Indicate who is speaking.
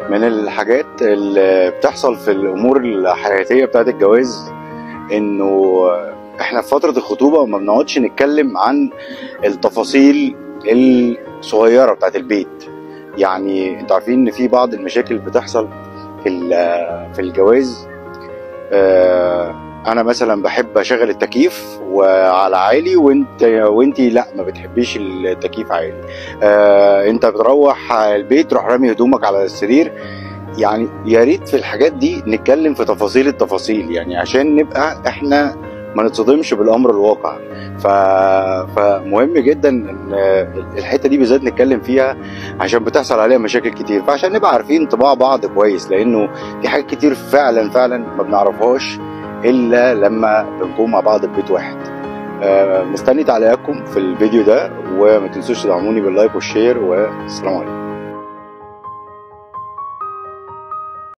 Speaker 1: من الحاجات اللي بتحصل في الامور الحياتيه بتاعت الجواز انه احنا في فتره الخطوبه ما بنقعدش نتكلم عن التفاصيل الصغيره بتاعت البيت. يعني انتوا عارفين ان في بعض المشاكل بتحصل في الجواز. انا مثلا بحب اشغل التكييف وعلى عالي، وانتي لا ما بتحبيش التكييف عالي. انت بتروح البيت تروح رامي هدومك على السرير. يعني يا ريت في الحاجات دي نتكلم في تفاصيل التفاصيل، يعني عشان نبقى احنا ما نتصدمش بالامر الواقع. فمهم جدا ان الحته دي بالذات نتكلم فيها عشان بتحصل عليها مشاكل كتير، فعشان نبقى عارفين طباع بعض كويس، لانه في حاجات كتير فعلا ما بنعرفهاش الا لما بنكون مع بعض في بيت واحد. مستني تعليقاتكم في الفيديو ده، وما تنسوش تدعموني باللايك والشير، والسلام عليكم.